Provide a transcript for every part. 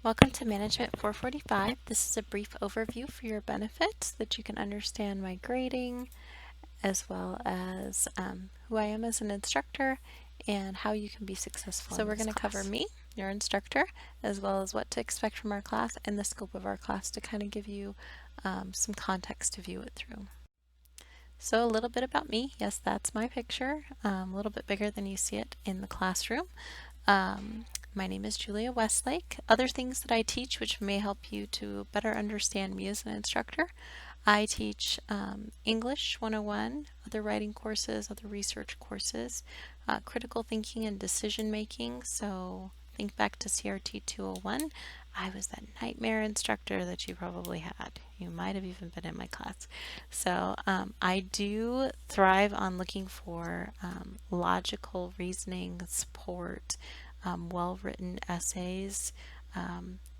Welcome to Management 445. This is a brief overview for your benefit so that you can understand my grading as well as who I am as an instructor and how you can be successful. So we're going to cover me, your instructor, as well as what to expect from our class and the scope of our class to kind of give you some context to view it through. So a little bit about me. Yes, that's my picture, a little bit bigger than you see it in the classroom. My name is Julia Westlake. Other things that I teach which may help you to better understand me as an instructor. I teach English 101, other writing courses, other research courses, critical thinking and decision making. So think back to CRT 201. I was that nightmare instructor that you probably had. You might have even been in my class. So I do thrive on looking for logical reasoning, support, well-written essays.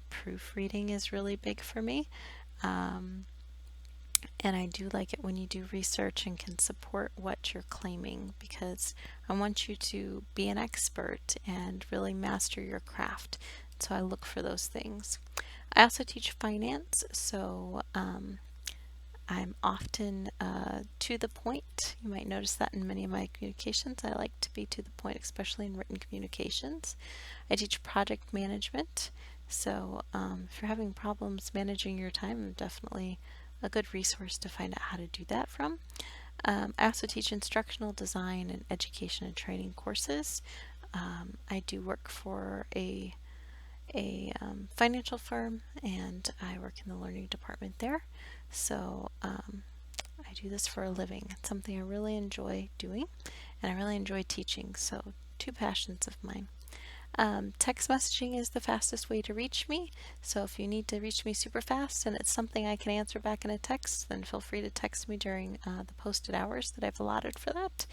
Proofreading is really big for me. And I do like it when you do research and can support what you're claiming, because I want you to be an expert and really master your craft. So I look for those things. I also teach finance, so I'm often to the point. You might notice that in many of my communications. I like to be to the point, especially in written communications. I teach project management, so if you're having problems managing your time, I'm definitely a good resource to find out how to do that from. I also teach instructional design and education and training courses. I do work for a financial firm, and I work in the learning department there. So I do this for a living. It's something I really enjoy doing, and I really enjoy teaching. So two passions of mine. Text messaging is the fastest way to reach me. So if you need to reach me super fast and it's something I can answer back in a text, then feel free to text me during the posted hours that I've allotted for that.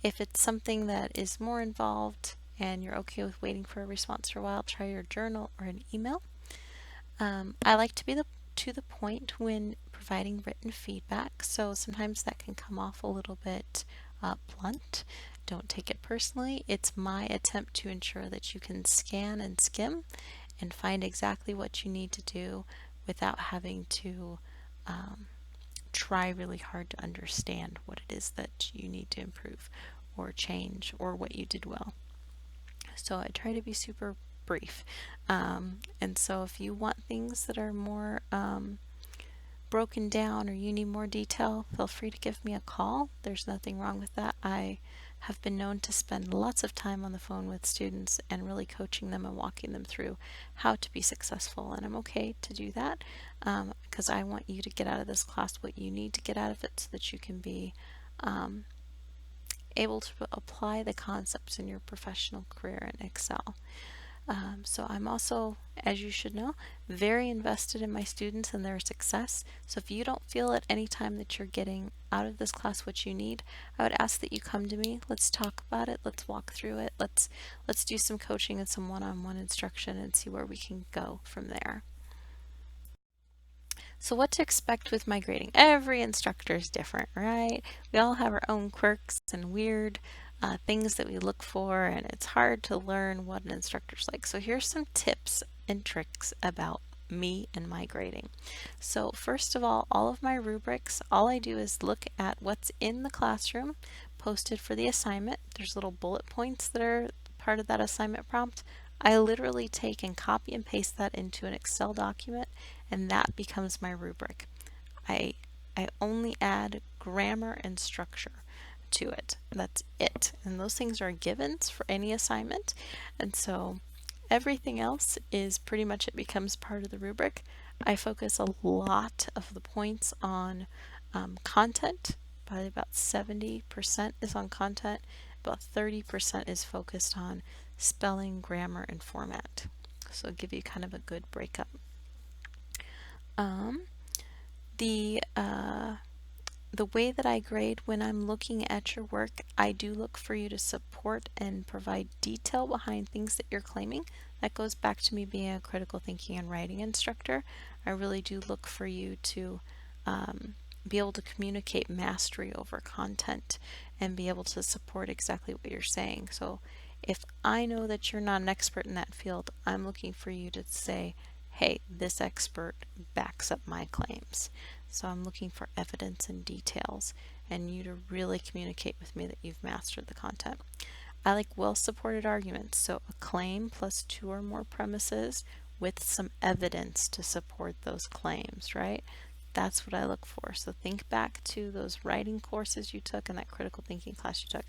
If it's something that is more involved and you're okay with waiting for a response for a while, try your journal or an email. I like to be to the point when providing written feedback, so sometimes that can come off a little bit blunt. Don't take it personally. It's my attempt to ensure that you can scan and skim and find exactly what you need to do without having to try really hard to understand what it is that you need to improve or change or what you did well. So I try to be super brief. And so if you want things that are more broken down or you need more detail, feel free to give me a call. There's nothing wrong with that. I have been known to spend lots of time on the phone with students and really coaching them and walking them through how to be successful. And I'm okay to do that because I want you to get out of this class what you need to get out of it so that you can be able to apply the concepts in your professional career and excel. So I'm also, as you should know, very invested in my students and their success. So if you don't feel at any time that you're getting out of this class what you need, I would ask that you come to me. Let's talk about it. Let's walk through it. Let's do some coaching and some one-on-one instruction and see where we can go from there. So what to expect with my grading? Every instructor is different, right? We all have our own quirks and weird things that we look for, and it's hard to learn what an instructor's like. So here's some tips and tricks about me and my grading. So first of all of my rubrics, all I do is look at what's in the classroom posted for the assignment. There's little bullet points that are part of that assignment prompt. I literally take and copy and paste that into an Excel document, and that becomes my rubric. I only add grammar and structure to it. That's it. And those things are givens for any assignment. And so everything else is pretty much, it becomes part of the rubric. I focus a lot of the points on content. Probably about 70% is on content. About 30% is focused on spelling, grammar, and format. So I'll give you kind of a good breakup. The way that I grade when I'm looking at your work, I do look for you to support and provide detail behind things that you're claiming. That goes back to me being a critical thinking and writing instructor. I really do look for you to be able to communicate mastery over content and be able to support exactly what you're saying. So if I know that you're not an expert in that field, I'm looking for you to say, hey, this expert backs up my claims. So I'm looking for evidence and details, and you to really communicate with me that you've mastered the content. I like well supported arguments, so a claim plus two or more premises with some evidence to support those claims, right? That's what I look for. So think back to those writing courses you took and that critical thinking class you took.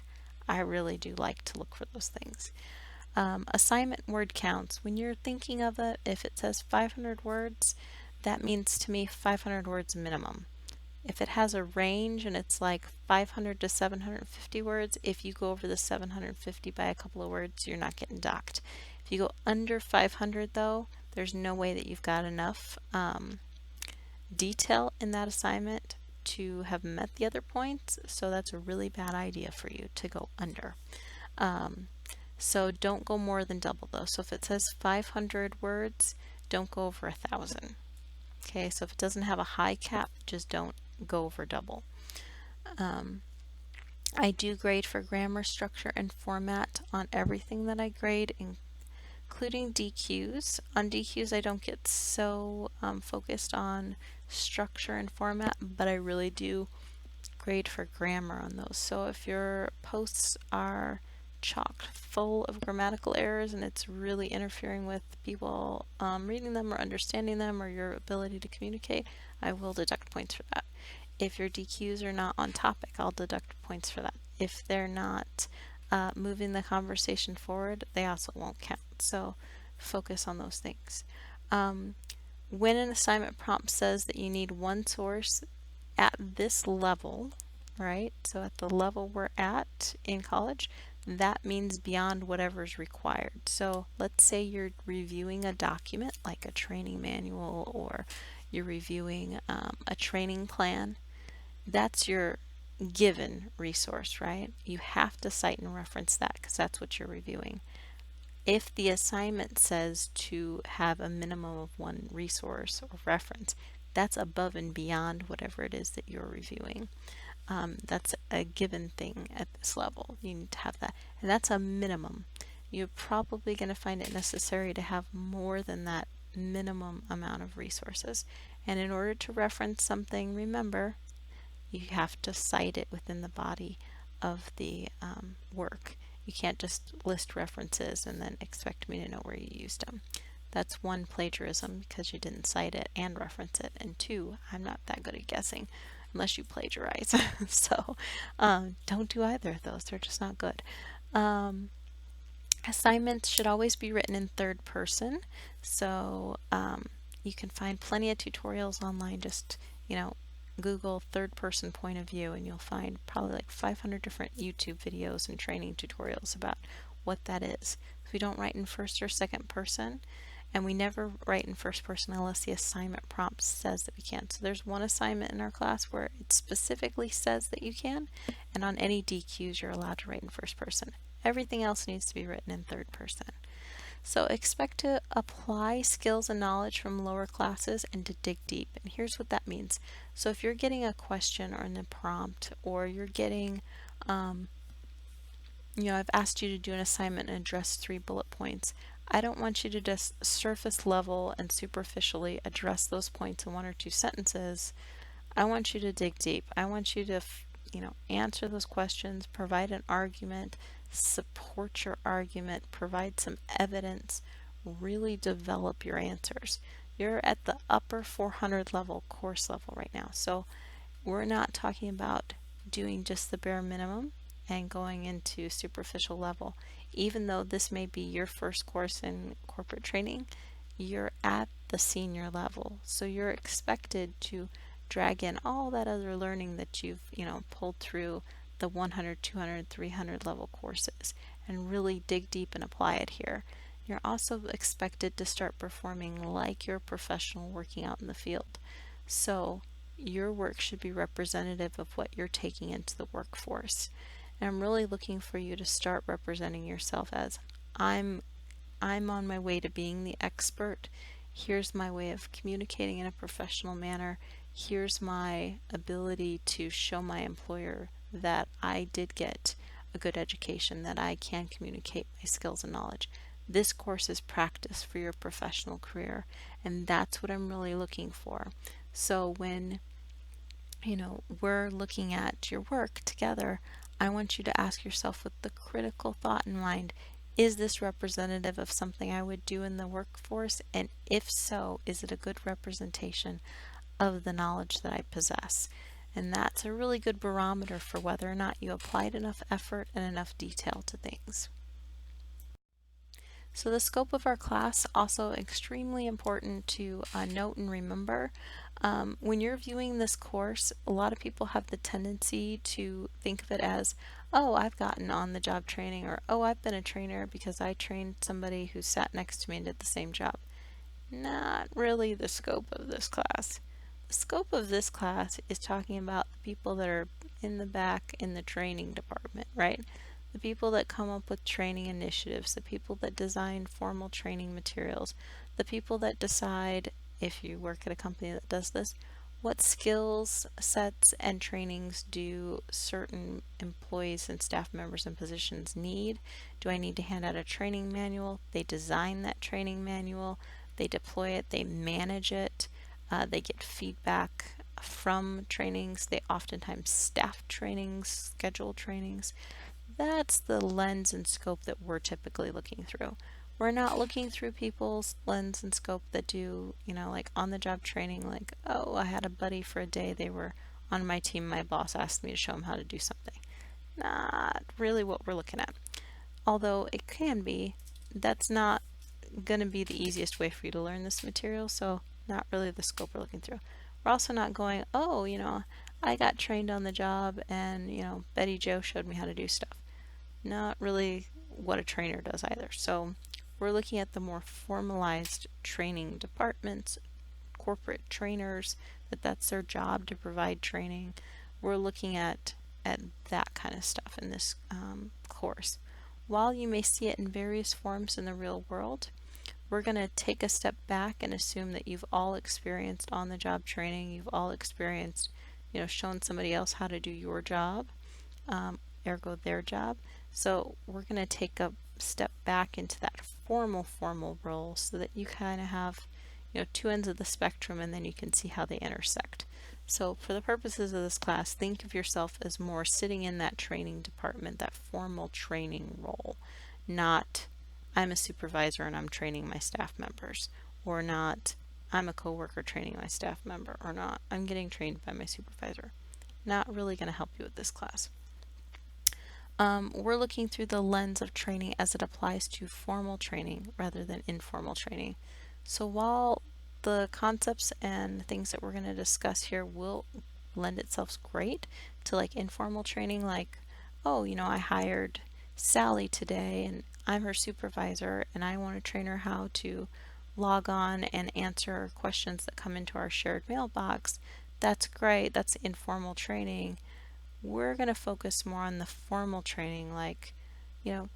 I really do like to look for those things. Assignment word counts. When you're thinking of it, if it says 500 words, that means to me 500 words minimum. If it has a range and it's like 500 to 750 words, if you go over the 750 by a couple of words, you're not getting docked. If you go under 500 though, there's no way that you've got enough detail in that assignment to have met the other points, so that's a really bad idea for you to go under. So don't go more than double though. So if it says 500 words, don't go over 1,000. Okay, so if it doesn't have a high cap, just don't go over double. I do grade for grammar, structure, and format on everything that I grade, including DQs. On DQs, I don't get so focused on structure and format, but I really do grade for grammar on those. So if your posts are chock full of grammatical errors and it's really interfering with people reading them or understanding them or your ability to communicate, I will deduct points for that. If your DQs are not on topic, I'll deduct points for that. If they're not moving the conversation forward, they also won't count. So focus on those things. When an assignment prompt says that you need one source at this level, right? So at the level we're at in college, that means beyond whatever's required. So let's say you're reviewing a document like a training manual or you're reviewing a training plan. That's your given resource, right? You have to cite and reference that because that's what you're reviewing. If the assignment says to have a minimum of one resource or reference, that's above and beyond whatever it is that you're reviewing. That's a given thing at this level. You need to have that. And that's a minimum. You're probably going to find it necessary to have more than that minimum amount of resources. And in order to reference something, remember, you have to cite it within the body of the work. You can't just list references and then expect me to know where you used them. That's one, plagiarism because you didn't cite it and reference it, and two, I'm not that good at guessing unless you plagiarize. So don't do either of those. They're just not good. Assignments should always be written in third person. So you can find plenty of tutorials online. Just, Google third person point of view and you'll find probably like 500 different YouTube videos and training tutorials about what that is. So we don't write in first or second person, and we never write in first person unless the assignment prompt says that we can. So there's one assignment in our class where it specifically says that you can, and on any DQs you're allowed to write in first person. Everything else needs to be written in third person. So expect to apply skills and knowledge from lower classes and to dig deep. And here's what that means. So if you're getting a question or in a prompt, or you're getting, I've asked you to do an assignment and address 3 bullet points. I don't want you to just surface level and superficially address those points in 1 or 2 sentences. I want you to dig deep. I want you to, answer those questions, provide an argument, support your argument, provide some evidence, really develop your answers. You're at the upper 400 level course level right now. So we're not talking about doing just the bare minimum and going into superficial level. Even though this may be your first course in corporate training, you're at the senior level. So you're expected to drag in all that other learning that you've, pulled through the 100, 200, 300 level courses and really dig deep and apply it here. You're also expected to start performing like you're a professional working out in the field. So your work should be representative of what you're taking into the workforce. And I'm really looking for you to start representing yourself as I'm on my way to being the expert. Here's my way of communicating in a professional manner. Here's my ability to show my employer that I did get a good education, that I can communicate my skills and knowledge. This course is practice for your professional career, and that's what I'm really looking for. So when we're looking at your work together, I want you to ask yourself with the critical thought in mind, is this representative of something I would do in the workforce? And if so, is it a good representation of the knowledge that I possess? And that's a really good barometer for whether or not you applied enough effort and enough detail to things. So the scope of our class also extremely important to note and remember. When you're viewing this course, a lot of people have the tendency to think of it as, oh, I've gotten on-the-job training, or oh, I've been a trainer because I trained somebody who sat next to me and did the same job. Not really the scope of this class. The scope of this class is talking about the people that are in the back in the training department, right? The people that come up with training initiatives, the people that design formal training materials, the people that decide, if you work at a company that does this, what skills sets and trainings do certain employees and staff members and positions need? Do I need to hand out a training manual? They design that training manual, they deploy it, they manage it, they get feedback from trainings, they oftentimes staff trainings, schedule trainings. That's the lens and scope that we're typically looking through. We're not looking through people's lens and scope that do, like on the job training, like, oh, I had a buddy for a day, they were on my team, my boss asked me to show them how to do something. Not really what we're looking at. Although it can be, that's not going to be the easiest way for you to learn this material, so not really the scope we're looking through. We're also not going, oh, I got trained on the job and, Betty Joe showed me how to do stuff. Not really what a trainer does either. So we're looking at the more formalized training departments, corporate trainers, that's their job to provide training. We're looking at that kind of stuff in this course. While you may see it in various forms in the real world, we're going to take a step back and assume that you've all experienced on-the-job training, you've all experienced, shown somebody else how to do your job, ergo their job. So we're going to take a step back into that formal role so that you kind of have, two ends of the spectrum, and then you can see how they intersect. So for the purposes of this class, think of yourself as more sitting in that training department, that formal training role, not I'm a supervisor and I'm training my staff members, or not I'm a coworker training my staff member, or not I'm getting trained by my supervisor. Not really going to help you with this class. We're looking through the lens of training as it applies to formal training rather than informal training. So while the concepts and things that we're going to discuss here will lend itself great to like informal training, like, oh, I hired Sally today and I'm her supervisor and I want to train her how to log on and answer questions that come into our shared mailbox. That's great. That's informal training. We're going to focus more on the formal training, like,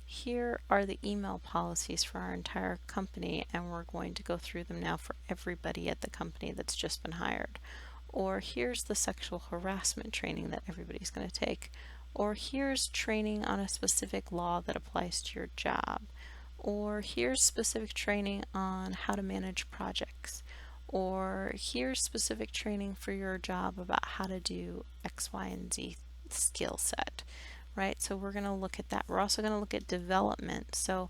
here are the email policies for our entire company, and we're going to go through them now for everybody at the company that's just been hired. Or here's the sexual harassment training that everybody's going to take. Or here's training on a specific law that applies to your job. Or here's specific training on how to manage projects. Or here's specific training for your job about how to do X, Y, and Z skill set, right? So we're going to look at that. We're also going to look at development. So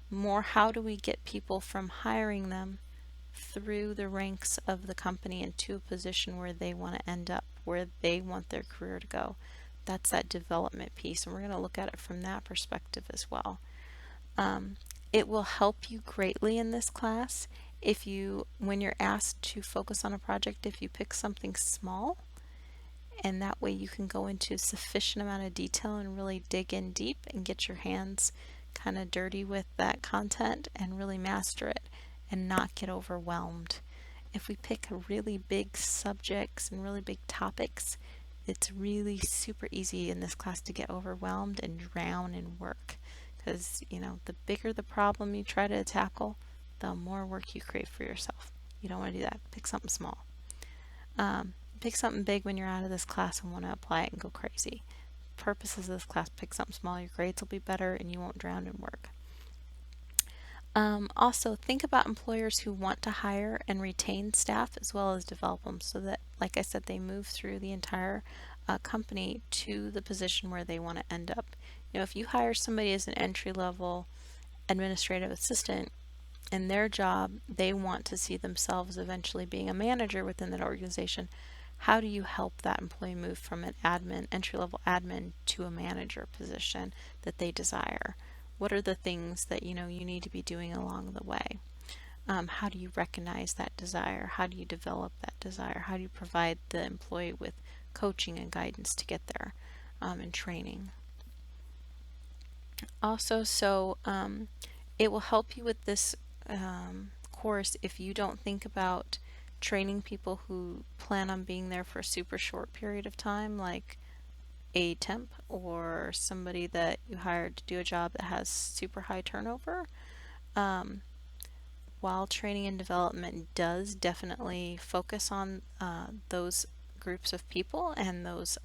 more, how do we get people from hiring them through the ranks of the company into a position where they want to end up, where they want their career to go? That's that development piece, and we're going to look at it from that perspective as well. It will help you greatly in this class if you, when you're asked to focus on a project, if you pick something small, and that way you can go into a sufficient amount of detail and really dig in deep and get your hands kind of dirty with that content and really master it and not get overwhelmed. If we pick really big subjects and really big topics, it's really super easy in this class to get overwhelmed and drown in work, because the bigger the problem you try to tackle, the more work you create for yourself. You don't want to do that. Pick something small. Pick something big when you're out of this class and want to apply it and go crazy. Purposes of this class, pick something small. Your grades will be better and you won't drown in work. Also, think about employers who want to hire and retain staff as well as develop them so that, like I said, they move through the entire company to the position where they want to end up. If you hire somebody as an entry level administrative assistant, in their job, they want to see themselves eventually being a manager within that organization. How do you help that employee move from an admin, entry level admin, to a manager position that they desire? What are the things that you need to be doing along the way? How do you recognize that desire? How do you develop that desire? How do you provide the employee with coaching and guidance to get there, and training? Also, it will help you with this course if you don't think about training people who plan on being there for a super short period of time, like a temp or somebody that you hired to do a job that has super high turnover. Um, while training and development does definitely focus on those groups of people and those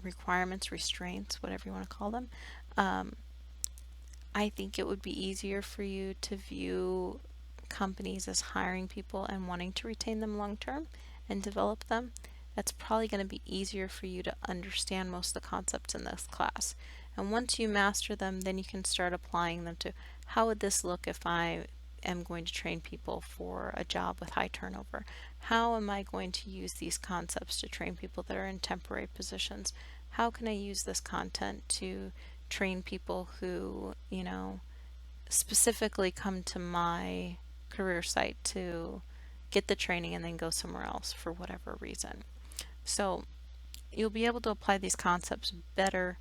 requirements, restraints, whatever you want to call them, um, I think it would be easier for you to view companies as hiring people and wanting to retain them long term and develop them. That's probably going to be easier for you to understand most of the concepts in this class. And once you master them, then you can start applying them to how would this look if I am going to train people for a job with high turnover? How am I going to use these concepts to train people that are in temporary positions? How can I use this content to train people who, specifically come to my career site to get the training and then go somewhere else for whatever reason? So you'll be able to apply these concepts better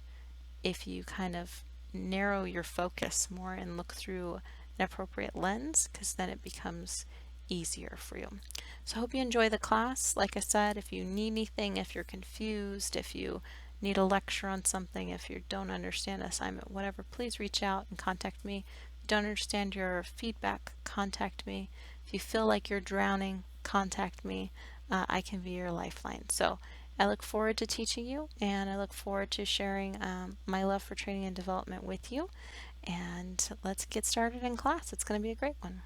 if you kind of narrow your focus more and look through an appropriate lens, because then it becomes easier for you. So I hope you enjoy the class. Like I said, if you need anything, if you're confused, if you need a lecture on something, if you don't understand an assignment, whatever, please reach out and contact me. If you don't understand your feedback, contact me. If you feel like you're drowning, contact me. I can be your lifeline. So I look forward to teaching you, and I look forward to sharing my love for training and development with you. And let's get started in class. It's going to be a great one.